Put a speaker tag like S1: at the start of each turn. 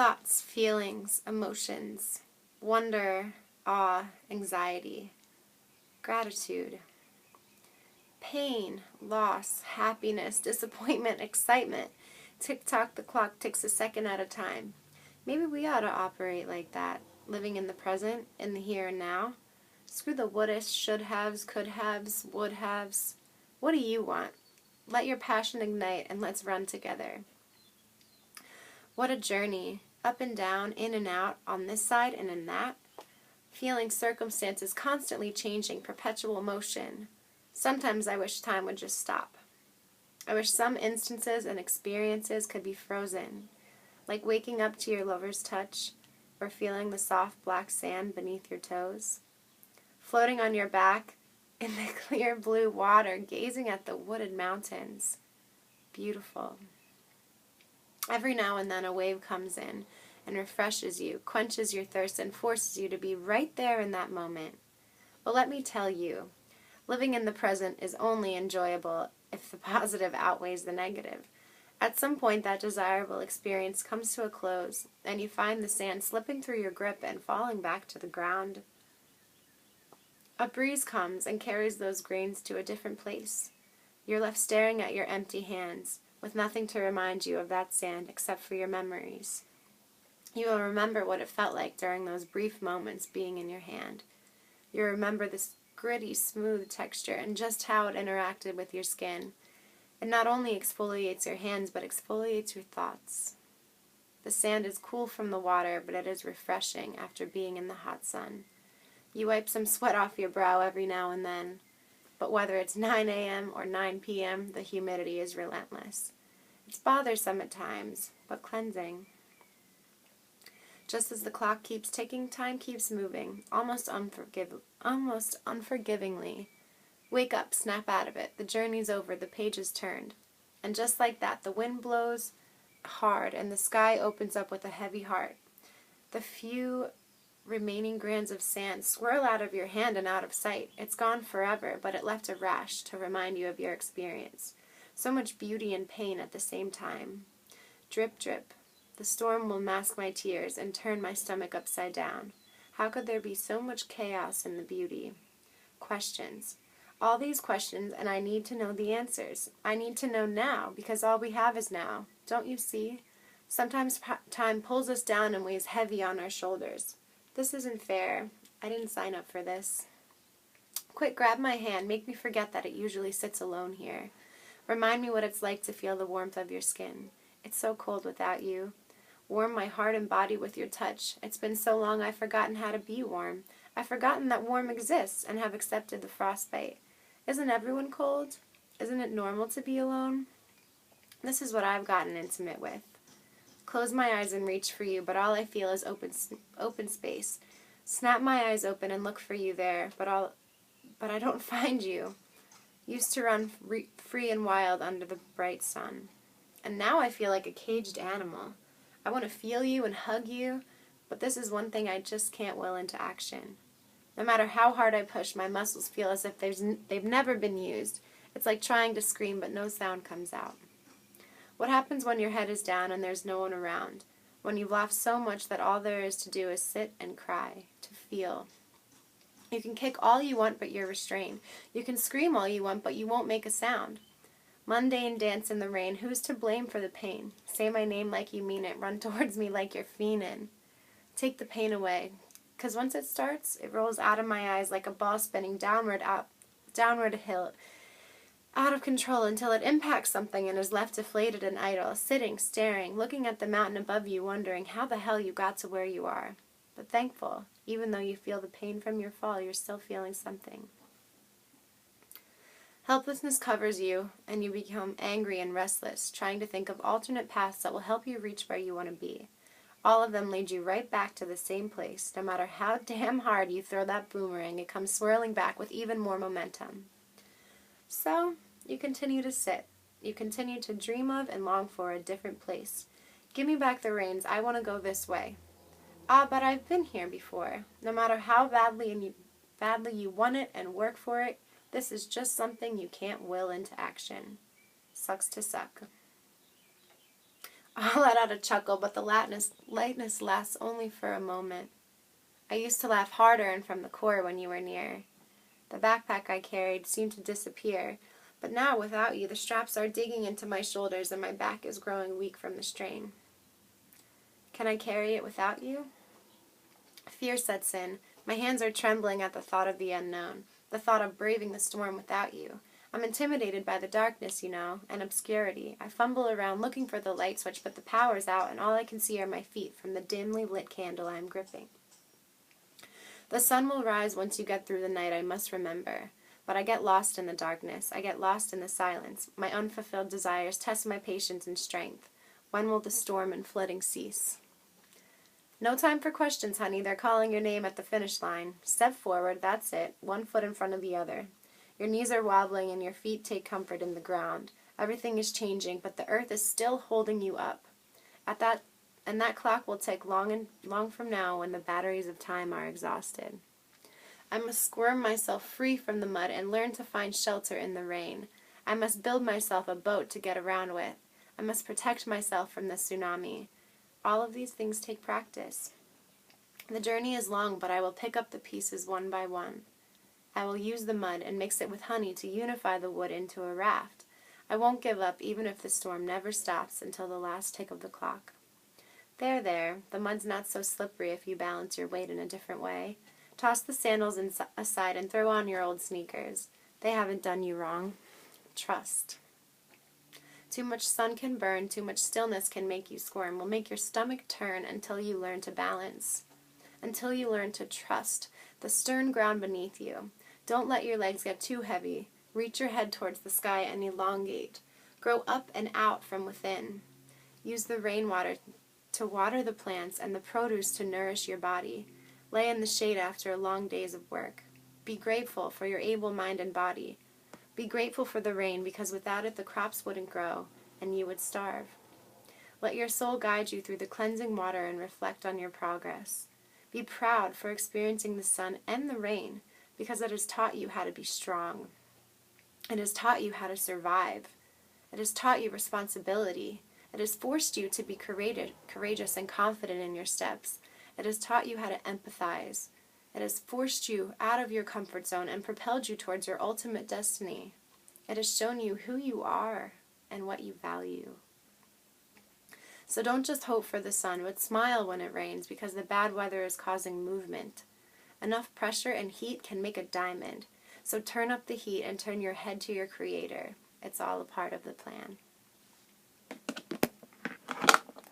S1: Thoughts, feelings, emotions, wonder, awe, anxiety, gratitude, pain, loss, happiness, disappointment, excitement. Tick-tock, the clock ticks a second at a time. Maybe we ought to operate like that, living in the present, in the here and now. Screw the would-ifs, should-haves, could-haves, would-haves. What do you want? Let your passion ignite and let's run together. What a journey, up and down, in and out, on this side and in that. Feeling circumstances constantly changing, perpetual motion. Sometimes I wish time would just stop. I wish some instances and experiences could be frozen, like waking up to your lover's touch, or feeling the soft black sand beneath your toes. Floating on your back in the clear blue water, gazing at the wooded mountains. Beautiful. Every now and then a wave comes in and refreshes you, quenches your thirst, and forces you to be right there in that moment. But let me tell you, living in the present is only enjoyable if the positive outweighs the negative. At some point, that desirable experience comes to a close, and you find the sand slipping through your grip and falling back to the ground. A breeze comes and carries those grains to a different place. You're left staring at your empty hands, with nothing to remind you of that sand except for your memories. You will remember what it felt like during those brief moments being in your hand. You'll remember this gritty, smooth texture and just how it interacted with your skin. It not only exfoliates your hands, but exfoliates your thoughts. The sand is cool from the water, but it is refreshing after being in the hot sun. You wipe some sweat off your brow every now and then, but whether it's 9 a.m. or 9 p.m., the humidity is relentless. It's bothersome at times, but cleansing. Just as the clock keeps ticking, time keeps moving, almost unforgivingly. Wake up, snap out of it. The journey's over, the page is turned. And just like that, the wind blows hard and the sky opens up with a heavy heart. The few remaining grains of sand swirl out of your hand and out of sight. It's gone forever, but it left a rash to remind you of your experience. So much beauty and pain at the same time. Drip, drip. The storm will mask my tears and turn my stomach upside down. How could there be so much chaos in the beauty? Questions. All these questions, and I need to know the answers. I need to know now, because all we have is now. Don't you see? Sometimes time pulls us down and weighs heavy on our shoulders. This isn't fair. I didn't sign up for this. Quick, grab my hand. Make me forget that it usually sits alone here. Remind me what it's like to feel the warmth of your skin. It's so cold without you. Warm my heart and body with your touch. It's been so long I've forgotten how to be warm. I've forgotten that warm exists and have accepted the frostbite. Isn't everyone cold? Isn't it normal to be alone? This is what I've gotten intimate with. Close my eyes and reach for you, but all I feel is open space. Snap my eyes open and look for you there, but I don't find you. Used to run free and wild under the bright sun. And now I feel like a caged animal. I want to feel you and hug you, but this is one thing I just can't will into action. No matter how hard I push, my muscles feel as if they've never been used. It's like trying to scream, but no sound comes out. What happens when your head is down and there's no one around? When you've laughed so much that all there is to do is sit and cry, to feel. You can kick all you want, but you're restrained. You can scream all you want, but you won't make a sound. Mundane dance in the rain, who's to blame for the pain? Say my name like you mean it, run towards me like you're fiendin'. Take the pain away, 'cause once it starts, it rolls out of my eyes like a ball spinning downward a hill, out of control until it impacts something and is left deflated and idle, sitting, staring, looking at the mountain above you, wondering how the hell you got to where you are. But thankful, even though you feel the pain from your fall, you're still feeling something. Helplessness covers you, and you become angry and restless, trying to think of alternate paths that will help you reach where you want to be. All of them lead you right back to the same place. No matter how damn hard you throw that boomerang, it comes swirling back with even more momentum. So, you continue to sit. You continue to dream of and long for a different place. Give me back the reins. I want to go this way. Ah, but I've been here before. No matter how badly you want it and work for it, this is just something you can't will into action. Sucks to suck. I'll let out a chuckle, but the lightness lasts only for a moment. I used to laugh harder and from the core when you were near. The backpack I carried seemed to disappear, but now without you the straps are digging into my shoulders and my back is growing weak from the strain. Can I carry it without you? Fear sets in. My hands are trembling at the thought of the unknown, the thought of braving the storm without you. I'm intimidated by the darkness, and obscurity. I fumble around looking for the light switch, but the power's out and all I can see are my feet from the dimly lit candle I am gripping. The sun will rise once you get through the night, I must remember. But I get lost in the darkness. I get lost in the silence. My unfulfilled desires test my patience and strength. When will the storm and flooding cease? No time for questions, honey. They're calling your name at the finish line. Step forward, that's it. One foot in front of the other. Your knees are wobbling and your feet take comfort in the ground. Everything is changing, but the earth is still holding you up. And that clock will tick long from now when the batteries of time are exhausted. I must squirm myself free from the mud and learn to find shelter in the rain. I must build myself a boat to get around with. I must protect myself from the tsunami. All of these things take practice. The journey is long, but I will pick up the pieces one by one. I will use the mud and mix it with honey to unify the wood into a raft. I won't give up even if the storm never stops until the last tick of the clock. There, the mud's not so slippery if you balance your weight in a different way. Toss the sandals aside and throw on your old sneakers. They haven't done you wrong. Trust. Too much sun can burn, too much stillness can make you squirm, will make your stomach turn until you learn to balance. Until you learn to trust the stern ground beneath you. Don't let your legs get too heavy. Reach your head towards the sky and elongate. Grow up and out from within. Use the rainwater to water the plants and the produce to nourish your body. Lay in the shade after long days of work. Be grateful for your able mind and body. Be grateful for the rain because without it the crops wouldn't grow and you would starve. Let your soul guide you through the cleansing water and reflect on your progress. Be proud for experiencing the sun and the rain because it has taught you how to be strong. It has taught you how to survive. It has taught you responsibility. It has forced you to be courageous and confident in your steps. It has taught you how to empathize. It has forced you out of your comfort zone and propelled you towards your ultimate destiny. It has shown you who you are and what you value. So don't just hope for the sun, but smile when it rains because the bad weather is causing movement. Enough pressure and heat can make a diamond. So turn up the heat and turn your head to your Creator. It's all a part of the plan.